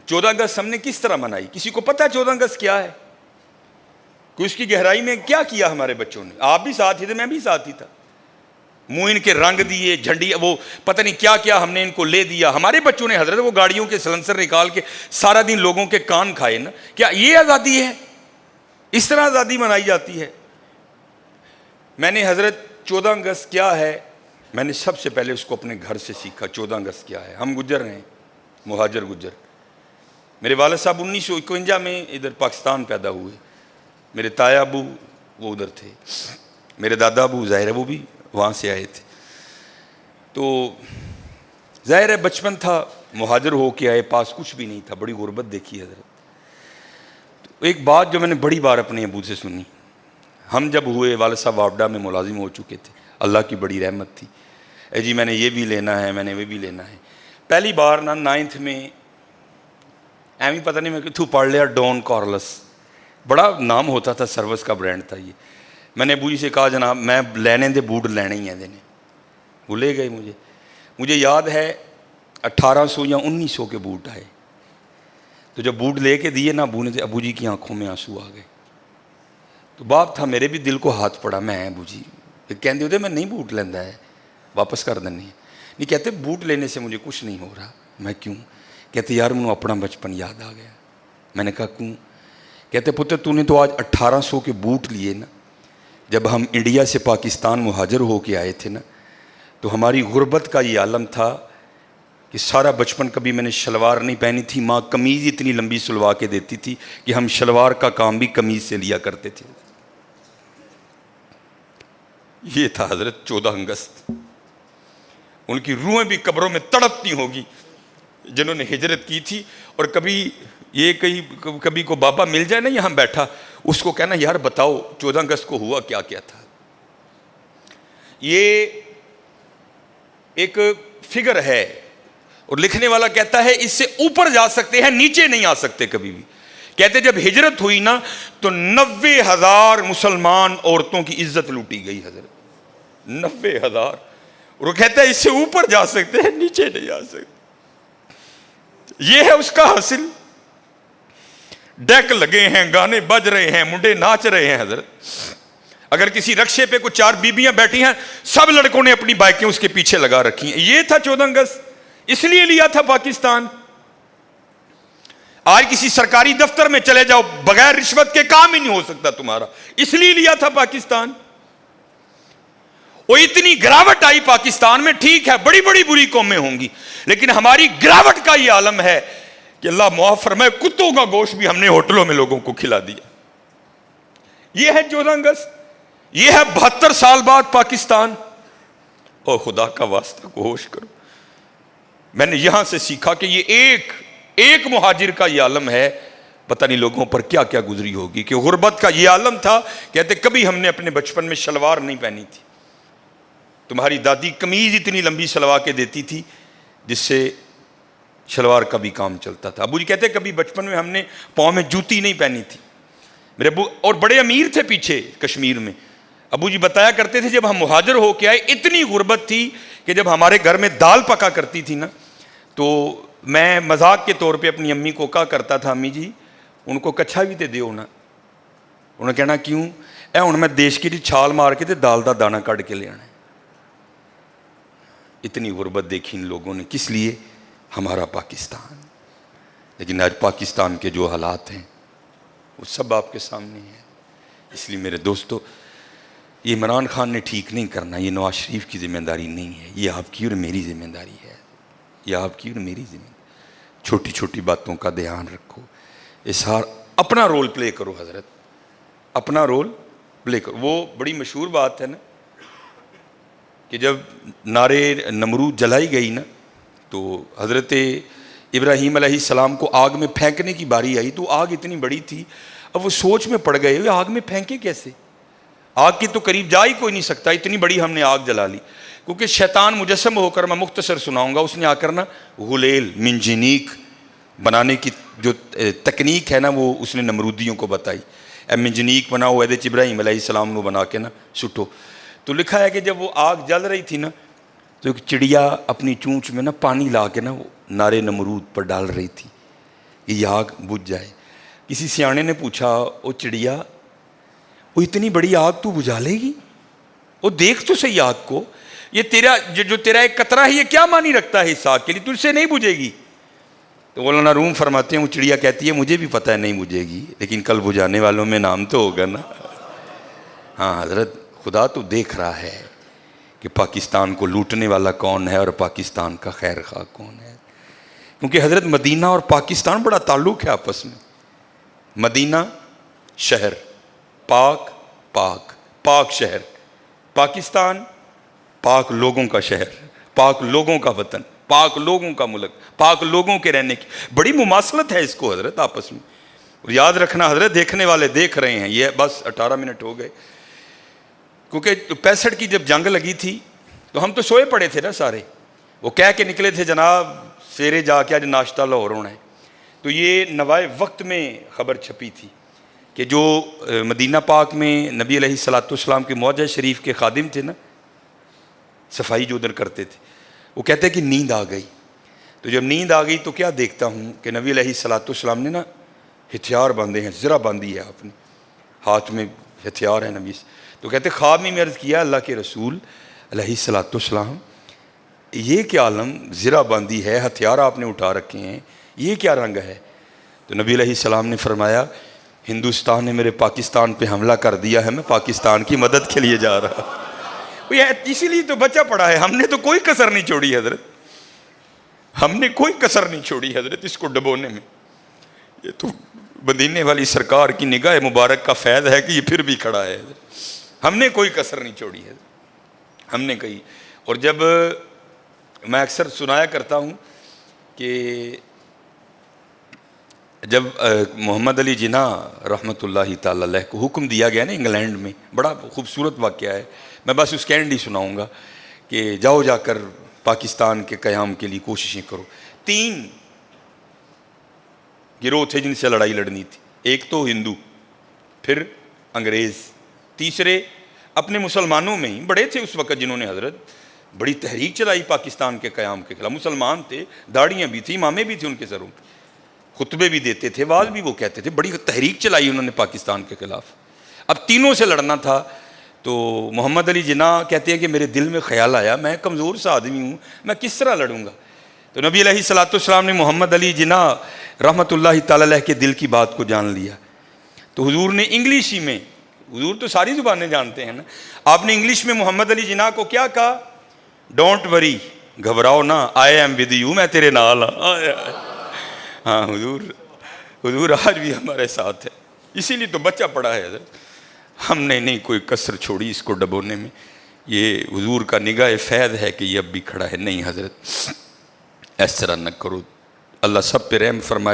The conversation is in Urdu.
14 اگست ہم نے کس طرح منائی؟ کسی کو پتہ 14 اگست کیا ہے؟ کہ اس کی گہرائی میں کیا کیا ہمارے بچوں نے؟ آپ بھی ساتھ ہی تھے، میں بھی ساتھ ہی تھا. منہ ان کے رنگ دیے، جھنڈی، وہ پتہ نہیں کیا کیا ہم نے ان کو لے دیا. ہمارے بچوں نے حضرت وہ گاڑیوں کے سلنسر نکال کے سارا دن لوگوں کے کان کھائے نا. کیا یہ آزادی ہے؟ اس طرح آزادی منائی جاتی ہے؟ میں نے حضرت 14 اگست کیا ہے، میں نے سب سے پہلے اس کو اپنے گھر سے سیکھا. 14 اگست کیا ہے؟ ہم گجر ہیں، مہاجر گجر. میرے والد صاحب 1951 میں ادھر پاکستان پیدا ہوئے. میرے تایا ابو وہ ادھر تھے، میرے دادا ابو ظاہر ہے وہ بھی وہاں سے آئے تھے. تو ظاہر ہے بچپن تھا، مہاجر ہو کے آئے، پاس کچھ بھی نہیں تھا، بڑی غربت دیکھی حضرت. تو ایک بات جو میں نے بڑی بار اپنے ابو سے سنی، ہم جب ہوئے والد صاحب واپڈا میں ملازم ہو چکے تھے، اللہ کی بڑی رحمت تھی. اے جی میں نے یہ بھی لینا ہے، میں نے وہ بھی لینا ہے. پہلی بار نا 9th میں ایویں پتہ نہیں میں تو پڑھ لیا ڈون کارلس، بڑا نام ہوتا تھا، سروس کا برانڈ تھا یہ. میں نے ابو جی سے کہا جناب میں لینے دے بوٹ لینے ہی ہیں دینے. وہ لے گئے. مجھے یاد ہے 1800 یا 1900 کے بوٹ آئے. تو جب بوٹ لے کے دیے نا ابو نے، ابو جی کی آنکھوں میں آنسو آ گئے. تو باپ تھا، میرے بھی دل کو ہاتھ پڑا. میں ابو جی کہتے ہوتے میں نہیں بوٹ لینا ہے، واپس کر دینے. نہیں کہتے بوٹ لینے سے مجھے کچھ نہیں ہو رہا. میں کیوں؟ کہتے یار مجھے اپنا بچپن یاد آ گیا. میں نے کہا کیوں؟ کہتے پتر تو نے تو آج 1800 کے بوٹ لیے نا. جب ہم انڈیا سے پاکستان مہاجر ہو کے آئے تھے نا، تو ہماری غربت کا یہ عالم تھا کہ سارا بچپن کبھی میں نے شلوار نہیں پہنی تھی. ماں قمیض اتنی لمبی سلوا کے دیتی تھی کہ ہم شلوار کا کام بھی قمیض سے لیا کرتے تھے. یہ تھا حضرت 14 اگست. ان کی روحیں بھی قبروں میں تڑپتی ہوگی جنہوں نے ہجرت کی تھی. اور کبھی کو بابا مل جائے نا یہاں بیٹھا، اس کو کہنا یار بتاؤ 14 اگست کو ہوا کیا کیا تھا. یہ ایک فگر ہے اور لکھنے والا کہتا ہے اس سے اوپر جا سکتے ہیں، نیچے نہیں آ سکتے کبھی بھی. کہتے جب ہجرت ہوئی نا تو 90,000 مسلمان عورتوں کی عزت لوٹی گئی حضرت. 90,000. اور وہ کہتا ہے اس سے اوپر جا سکتے ہیں، نیچے نہیں آ سکتے. یہ ہے اس کا حاصل. ڈیک لگے ہیں، گانے بج رہے ہیں، منڈے ناچ رہے ہیں حضرت. اگر کسی رکشے پہ کچھ 4 بیبیاں بیٹھی ہیں، سب لڑکوں نے اپنی بائکیں اس کے پیچھے لگا رکھی ہیں. یہ تھا 14 اگست. اس لیے لیا تھا پاکستان. آج کسی سرکاری دفتر میں چلے جاؤ، بغیر رشوت کے کام ہی نہیں ہو سکتا تمہارا. اس لیے لیا تھا پاکستان. وہ اتنی گراوٹ آئی پاکستان میں. ٹھیک ہے بڑی بڑی بری قومیں ہوں گی، لیکن ہماری گراوٹ کا یہ عالم ہے کہ اللہ معاف فرمائے کتوں کا گوشت بھی ہم نے ہوٹلوں میں لوگوں کو کھلا دیا. یہ ہے 14 اگست. یہ ہے 72 سال بعد پاکستان. اور خدا کا واسطہ کو ہوش کرو. میں نے یہاں سے سیکھا کہ یہ ایک مہاجر کا یہ عالم ہے. پتہ نہیں لوگوں پر کیا کیا گزری ہوگی کہ غربت کا یہ عالم تھا. کہتے کبھی ہم نے اپنے بچپن میں شلوار نہیں پہنی تھی. تمہاری دادی قمیض اتنی لمبی سلوا کے دیتی تھی جس سے شلوار کا بھی کام چلتا تھا. ابو جی کہتے کبھی بچپن میں ہم نے پاؤں میں جوتی نہیں پہنی تھی. میرے ابو اور بڑے امیر تھے پیچھے کشمیر میں. ابو جی بتایا کرتے تھے جب ہم مہاجر ہو کے آئے اتنی غربت تھی کہ جب ہمارے گھر میں دال پکا کرتی تھی نا تو میں مذاق کے طور پہ اپنی امی کو کہا کرتا تھا امی جی ان کو کچھا بھی تے دیو نا. انہوں نے کہنا کیوں؟ اے ہن میں دیش کی چھال مار کے تے دال دا دانہ کٹ کے لے آنا ہے. اتنی غربت دیکھی ان لوگوں نے. کس لیے؟ ہمارا پاکستان. لیکن آج پاکستان کے جو حالات ہیں وہ سب آپ کے سامنے ہیں. اس لیے میرے دوستو یہ عمران خان نے ٹھیک نہیں کرنا. یہ نواز شریف کی ذمہ داری نہیں ہے، یہ آپ کی اور میری ذمہ داری ہے. یہ آپ کی اور میری ذمہ داری. چھوٹی چھوٹی باتوں کا دھیان رکھو. اسار اپنا رول پلے کرو حضرت، اپنا رول پلے کرو. وہ بڑی مشہور بات ہے نا کہ جب نارے نمرود جلائی گئی نا تو حضرت ابراہیم علیہ السلام کو آگ میں پھینکنے کی باری آئی تو آگ اتنی بڑی تھی. اب وہ سوچ میں پڑ گئے آگ میں پھینکے کیسے؟ آگ کی تو قریب جا ہی کوئی نہیں سکتا، اتنی بڑی ہم نے آگ جلا لی. کیونکہ شیطان مجسم ہو کر، میں مختصر سناؤں گا، اس نے آ کر نا غلیل منجنیق بنانے کی جو تکنیک ہے نا وہ اس نے نمرودیوں کو بتائی. اے منجنیق بناؤ، ایدے ابراہیم علیہ السلام نے بنا کے نا سٹو. تو لکھا ہے کہ جب وہ آگ جل رہی تھی نا تو ایک چڑیا اپنی چونچ میں نا پانی لا کے نا وہ نارے نمرود پر ڈال رہی تھی یہ آگ بجھ جائے۔ کسی سیانے نے پوچھا، او چڑیا، وہ اتنی بڑی آگ تو بجھا لے گی؟ وہ دیکھ تو صحیح آگ کو، یہ تیرا جو تیرا ایک قطرہ ہے یہ کیا معنی رکھتا ہے اس آگ کے لیے، تجھ سے نہیں بجھے گی۔ تو مولانا روم فرماتے ہیں وہ چڑیا کہتی ہے مجھے بھی پتہ ہے نہیں بجھے گی، لیکن کل بجھانے والوں میں نام تو ہوگا نا۔ ہاں حضرت، خدا تو دیکھ رہا ہے کہ پاکستان کو لوٹنے والا کون ہے اور پاکستان کا خیر خواہ کون ہے۔ کیونکہ حضرت مدینہ اور پاکستان بڑا تعلق ہے آپس میں۔ مدینہ شہر، پاک پاک شہر، پاکستان پاک لوگوں کا شہر، پاک لوگوں کا وطن، پاک لوگوں کا ملک، پاک لوگوں کے رہنے کی بڑی مماثلت ہے اس کو حضرت آپس میں۔ اور یاد رکھنا حضرت، دیکھنے والے دیکھ رہے ہیں، یہ بس 18 منٹ ہو گئے، کیونکہ 65 کی جب جنگ لگی تھی تو ہم تو سوئے پڑے تھے نا سارے، وہ کہہ کے نکلے تھے جناب سیرے جا کے آج ناشتہ لاہور ہونا ہے، تو یہ نوائے وقت میں خبر چھپی تھی کہ جو مدینہ پاک میں نبی علیہ الصلوۃ والسلام کے معجزہ شریف کے خادم تھے نا، صفائی جو ادھر کرتے تھے، وہ کہتے ہیں کہ نیند آ گئی۔ تو جب نیند آ گئی تو کیا دیکھتا ہوں کہ نبی علیہ الصلوۃ والسلام نے نا ہتھیار باندھے ہیں، زرہ باندھی ہے آپ نے، ہاتھ میں ہتھیار ہے نبی سے۔ تو کہتے خواب میں عرض کیا اللہ کے رسول علیہ الصلوۃ والسلام، یہ کیا عالم، زرہ باندھی ہے، ہتھیار آپ نے اٹھا رکھے ہیں، یہ کیا رنگ ہے؟ تو نبی علیہ السلام نے فرمایا ہندوستان نے میرے پاکستان پہ حملہ کر دیا ہے، میں پاکستان کی مدد کے لیے جا رہا ہوں۔ اسی لیے تو بچہ پڑا ہے، ہم نے تو کوئی کسر نہیں چھوڑی حضرت، ہم نے کوئی کسر نہیں چھوڑی حضرت اس کو ڈبونے میں۔ یہ تو مدینے والی سرکار کی نگاہ مبارک کا فیض ہے کہ یہ پھر بھی کھڑا ہے حضرت، ہم نے کوئی کسر نہیں چھوڑی ہے ہم نے کہی۔ اور جب میں اکثر سنایا کرتا ہوں کہ جب محمد علی جناح رحمۃ اللہ تعالی علیہ کو حکم دیا گیا نا انگلینڈ میں، بڑا خوبصورت واقعہ ہے، میں بس اس کا اینڈ ہی سناؤں گا کہ جاؤ جا کر پاکستان کے قیام کے لیے کوششیں کرو۔ 3 گروہ تھے جن سے لڑائی لڑنی تھی، ایک تو ہندو، پھر انگریز، تیسرے اپنے مسلمانوں میں ہی بڑے تھے اس وقت جنہوں نے حضرت بڑی تحریک چلائی پاکستان کے قیام کے خلاف، مسلمان تھے، داڑیاں بھی تھیں، امامے بھی تھے ان کے سروں پہ، خطبے بھی دیتے تھے، واز بھی وہ کہتے تھے، بڑی تحریک چلائی انہوں نے پاکستان کے خلاف۔ اب تینوں سے لڑنا تھا، تو محمد علی جناح کہتے ہیں کہ میرے دل میں خیال آیا میں کمزور سا آدمی ہوں، میں کس طرح لڑوں گا؟ تو نبی علیہ الصلوۃ والسلام نے محمد علی جناح رحمۃ اللہ تعالی علیہ کے دل کی بات کو جان لیا، تو حضور نے انگلش ہی میں، حضور تو ساری زبانیں جانتے ہیں نا، آپ نے انگلش میں محمد علی جناح کو کیا کہا؟ ڈونٹ وری، گھبراؤ نہ، آئی ایم ود یو، میں تیرے نال ہاں۔ ہاں حضور آج بھی ہمارے ساتھ ہے، اسی لیے تو بچہ پڑا ہے حضرت، ہم نے نہیں کوئی کسر چھوڑی اس کو ڈبونے میں۔ یہ حضور کا نگاہ فیض ہے کہ یہ اب بھی کھڑا ہے۔ نہیں حضرت، اس طرح نہ کرو، اللہ سب پہ رحم فرمائے۔